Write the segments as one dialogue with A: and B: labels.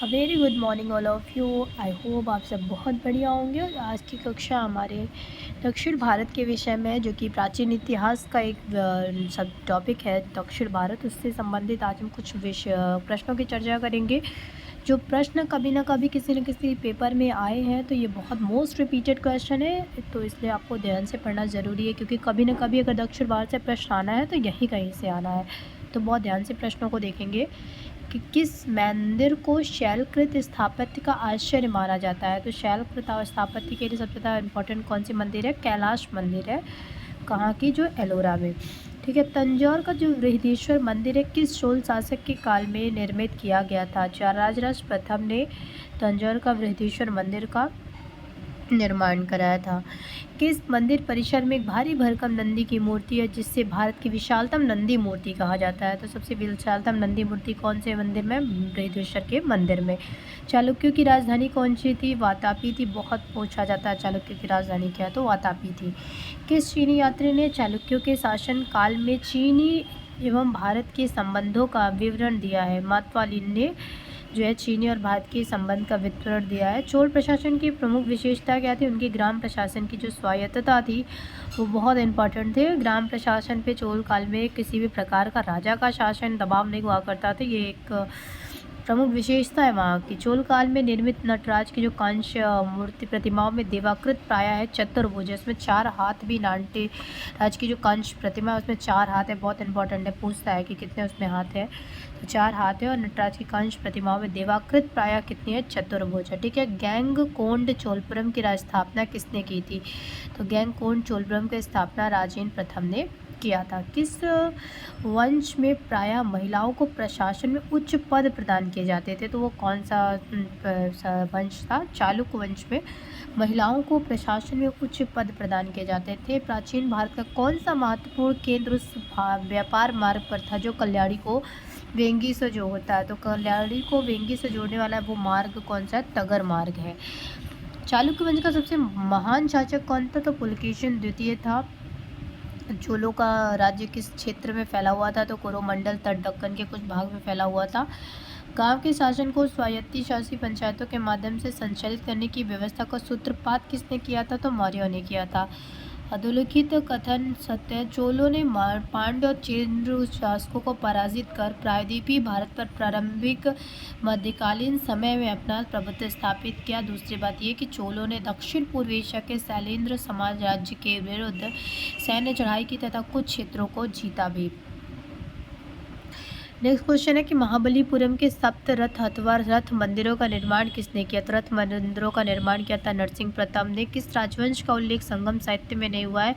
A: Very good morning all of you. I hope आप सब बहुत बढ़िया होंगे। और आज की कक्षा हमारे दक्षिण भारत के विषय में है, जो कि प्राचीन इतिहास का एक सब टॉपिक है। दक्षिण भारत, उससे संबंधित आज हम कुछ प्रश्नों की चर्चा करेंगे। जो प्रश्न कभी ना कभी किसी न किसी पेपर में आए हैं, तो ये बहुत मोस्ट रिपीटेड क्वेश्चन है, तो इसलिए आपको ध्यान से पढ़ना ज़रूरी है, क्योंकि कभी ना कभी अगर दक्षिण भारत से प्रश्न आना है तो यहीं कहीं से आना है। तो बहुत ध्यान से प्रश्नों को देखेंगे कि किस मंदिर को शैलकृत स्थापत्य का आश्चर्य माना जाता है। तो शैलकृत स्थापत्य के लिए सबसे ज़्यादा इम्पोर्टेंट कौन सी मंदिर है? कैलाश मंदिर है, कहाँ की? जो एलोरा में। ठीक है। तंजौर का जो बृहदीश्वर मंदिर है, किस चोल शासक के काल में निर्मित किया गया था? राजराज प्रथम ने तंजौर का बृहदीश्वर मंदिर का निर्माण कराया था। किस मंदिर परिसर में एक भारी भरकम नंदी की मूर्ति है, जिससे भारत की विशालतम नंदी मूर्ति कहा जाता है? तो सबसे विशालतम नंदी मूर्ति कौन से मंदिर में? बृहदीश्वर के मंदिर में। चालुक्यों की राजधानी कौन सी थी? वातापी थी। बहुत पूछा जाता है चालुक्यों की राजधानी क्या है, तो वातापी थी। किस चीनी यात्री ने चालुक्यों के शासन काल में चीनी एवं भारत के संबंधों का विवरण दिया है? मातवालिन ने जो है चीनी और भारत के संबंध का विवरण दिया है। चोल प्रशासन की प्रमुख विशेषता क्या थी? उनकी ग्राम प्रशासन की जो स्वायत्तता थी वो बहुत इंपॉर्टेंट थे। ग्राम प्रशासन पे चोल काल में किसी भी प्रकार का राजा का शासन दबाव नहीं हुआ करता था। ये एक प्रमुख विशेषता है वहाँ की। चोल काल में निर्मित नटराज की जो कांच मूर्ति प्रतिमाओं में देवाकृत प्राय है चतुर्भुज, इसमें 4 हाथ भी। नाट्य राज की जो कांच प्रतिमा है उसमें 4 हाथ है। बहुत इंपॉर्टेंट है, पूछता है कि कितने उसमें हाथ है, तो 4 हाथ है। और नटराज की कांच प्रतिमाओं में देवाकृत प्राय कितनी है? चतुर्भुज है। ठीक है। गैंग कोंड चोलपुरम की स्थापना किसने की थी? तो गैंग कोंड चोलपुरम की स्थापना राजेंद्र प्रथम ने किया था। किस वंश में प्रायः महिलाओं को प्रशासन में उच्च पद प्रदान किए जाते थे? तो वो कौन सा वंश था? चालुक्य वंश में महिलाओं को प्रशासन में उच्च पद प्रदान किए जाते थे। प्राचीन भारत का कौन सा महत्वपूर्ण केंद्र उस व्यापार मार्ग पर था जो कल्याणी को वेंगी से जो होता है? तो कल्याणी को वेंगी से जोड़ने वाला वो मार्ग कौन सा है? तगर मार्ग है। चालुक्य वंश का सबसे महान शासक कौन था? तो पुलकेशिन द्वितीय था। चोलों का राज्य किस क्षेत्र में फैला हुआ था? तो कोरोमंडल तट दक्कन के कुछ भाग में फैला हुआ था। गांव के शासन को स्वायत्ती शासी पंचायतों के माध्यम से संचालित करने की व्यवस्था का सूत्रपात किसने किया था? तो मौर्यों ने किया था। अधोलिखित कथन सत्य है। चोलों ने पांड्य और चेन्द्र शासकों को पराजित कर प्रायद्वीपीय भारत पर प्रारंभिक मध्यकालीन समय में अपना प्रभुत्व स्थापित किया। दूसरी बात यह कि चोलों ने दक्षिण पूर्व एशिया के शैलेंद्र समाज राज्य के विरुद्ध सैन्य चढ़ाई की तथा कुछ क्षेत्रों को जीता भी। नेक्स्ट क्वेश्चन है कि महाबलीपुरम के सप्त रथ अथवा रथ मंदिरों का निर्माण किसने किया? तो रथ मंदिरों का निर्माण किया था नरसिंह प्रथम ने। किस राजवंश का उल्लेख संगम साहित्य में नहीं हुआ है?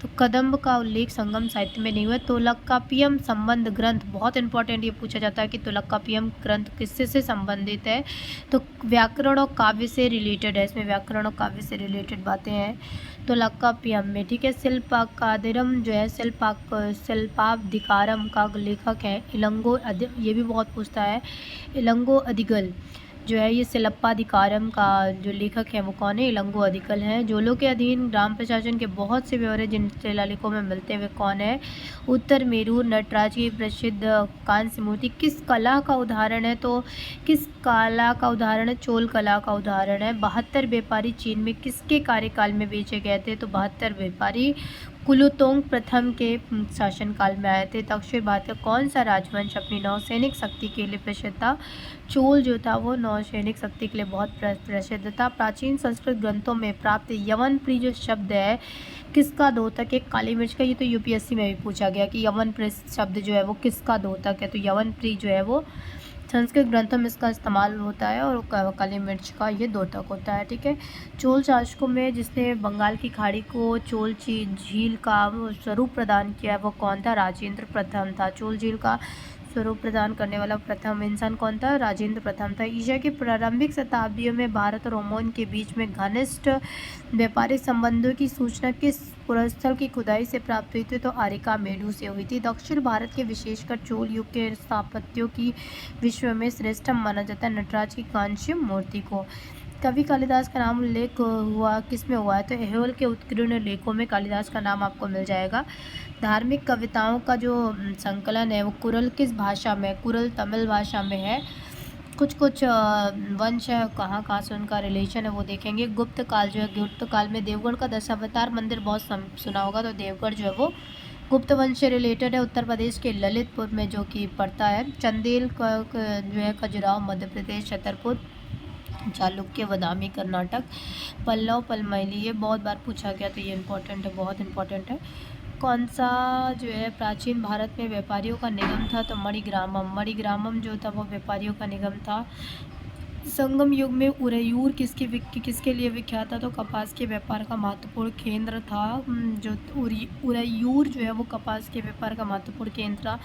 A: तो कदम्ब का उल्लेख संगम साहित्य में नहीं हुआ है। तोलकाप्पियम संबंध ग्रंथ, बहुत इंपॉर्टेंट ये पूछा जाता है कि तोलकाप्पियम ग्रंथ किससे से संबंधित है? तो व्याकरण और काव्य से रिलेटेड है, इसमें व्याकरण और काव्य से रिलेटेड बातें हैं तोलकाप्पियम में। ठीक है। शिल्पाकादिरम जो है शिल्पाधिकारम का लेखक है इलंगो ये भी बहुत पूछता है। इलंगो अधिगल जो है ये शिल्पाधिकारम का जो लेखक है वो कौन है? इलंगो अधिगल है। जोलों के अधीन ग्राम प्रशासन के बहुत से ब्यौरे जिन शिलालेखों में मिलते हुए कौन है? उत्तर मेरू नटराज की प्रसिद्ध कांस्य मूर्ति किस कला का उदाहरण है? तो किस कला का उदाहरण है? चोल कला का उदाहरण है। 72 व्यापारी चीन में किसके कार्यकाल में बेचे गए थे? तो 72 व्यापारी कुलोतोंग प्रथम के शासनकाल में आए थे। दक्षिण भारत का कौन सा राजवंश अपनी नौसैनिक शक्ति के लिए प्रसिद्ध था? चोल जो था वो नौसैनिक शक्ति के लिए बहुत प्रसिद्ध था। प्राचीन संस्कृत ग्रंथों में प्राप्त यवनप्रिय जो शब्द है किसका द्योतक है? काली मिर्च का। ये तो यूपीएससी में भी पूछा गया कि यवनप्रिय शब्द जो है वो किसका द्योतक है? तो यवनप्रिय जो है वो संस्कृत ग्रंथों में इसका इस्तेमाल होता है और काली मिर्च का ये द्योतक होता है। ठीक है। चोल शासकों में जिसने बंगाल की खाड़ी को चोल झील का स्वरूप प्रदान किया वो कौन था? राजेंद्र प्रथम था। चोल झील का स्वरूप प्रदान करने वाला प्रथम इंसान कौन था? राजेंद्र प्रथम था। एशिया की प्रारंभिक शताब्दियों में भारत और ओमान के बीच में घनिष्ठ व्यापारिक संबंधों की सूचना किस पुरस्थल की खुदाई से प्राप्त हुई थी? तो आरिका मेडू से हुई थी। दक्षिण भारत के विशेषकर चोल युग के स्थापत्यों की विश्व में श्रेष्ठ माना जाता है नटराज की कांस्य मूर्ति को। कवि कालिदास का नाम उल्लेख हुआ किस में हुआ है? तो ऐहोल के उत्कीर्ण लेखों में कालिदास का नाम आपको मिल जाएगा। धार्मिक कविताओं का जो संकलन है वो कुरल किस भाषा में? कुरल तमिल भाषा में है। कुछ कुछ वंश है, कहाँ कहाँ से उनका रिलेशन है वो देखेंगे। गुप्त काल जो है, गुप्त काल में देवगढ़ का दशावतार मंदिर बहुत सुना होगा, तो देवगढ़ जो है वो गुप्त वंश से रिलेटेड है, उत्तर प्रदेश के ललितपुर में जो कि पड़ता है। चंदेल जो है खजुराहो मध्य प्रदेश, छतरपुर चालुक्य बादामी कर्नाटक, पल्लव पलमैली, ये बहुत बार पूछा गया तो ये इम्पोर्टेंट है, बहुत इम्पोर्टेंट है। कौन सा जो है प्राचीन भारत में व्यापारियों का निगम था, तो मणिग्रामम। मणिग्रामम जो था वो व्यापारियों का निगम था। संगम युग में उरैयूर किसके लिए विख्यात था, तो कपास के व्यापार का महत्वपूर्ण केंद्र था। जो उरैयूर जो है वो कपास के व्यापार का महत्वपूर्ण केंद्र था।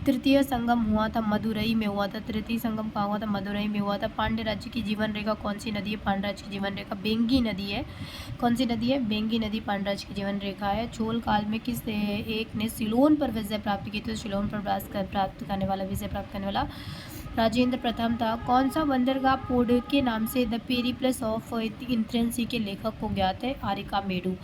A: तृतीय संगम हुआ था मदुरई में हुआ था। तृतीय संगम कहाँ हुआ था, मदुरई में हुआ था। पांड्य राज्य की जीवन रेखा कौन सी नदी है, पांड्य राज्य की जीवन रेखा बेंगी नदी है। कौन सी नदी है, बेंगी नदी पांड्य राज्य की जीवन रेखा है। चोल काल में किस एक ने सिलोन पर विजय प्राप्त की, तो सिलोन पर प्राप्त करने वाला, विजय प्राप्त करने वाला राजेंद्र प्रथम था। कौन सा बंदरगाह पोर्ट के नाम से द पेरिप्लस ऑफ इंथ्रेंसी के लेखक को ज्ञात है, आरिकामेडू।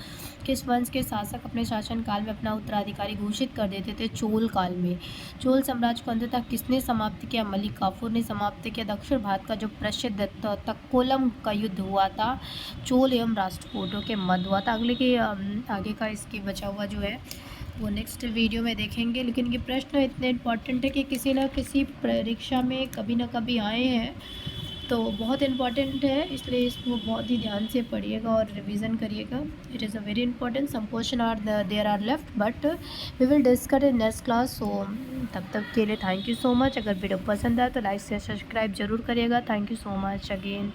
A: किस वंश के शासक अपने शासनकाल में अपना उत्तराधिकारी घोषित कर देते थे, चोल काल में। चोल साम्राज्य को अंततः किसने समाप्त किया, मलिक काफूर ने समाप्त किया। दक्षिण भारत का जो प्रसिद्ध तक्कोलम का युद्ध हुआ था, चोल एवं राष्ट्रकूटों के मध्य हुआ था। आगे का इसकी बचा हुआ जो है वो नेक्स्ट वीडियो में देखेंगे। लेकिन ये प्रश्न इतने इम्पॉर्टेंट है कि किसी न किसी परीक्षा में कभी ना कभी आए हैं, तो बहुत इम्पॉर्टेंट है, इसलिए इसको बहुत ही ध्यान से पढ़िएगा और रिवीजन करिएगा। It is a very important. Some question are there are left but we will discuss in next class. So तब तक के लिए थैंक यू सो मच। अगर वीडियो पसंद आए तो लाइक से सब्सक्राइब जरूर करिएगा। Thank you so much again.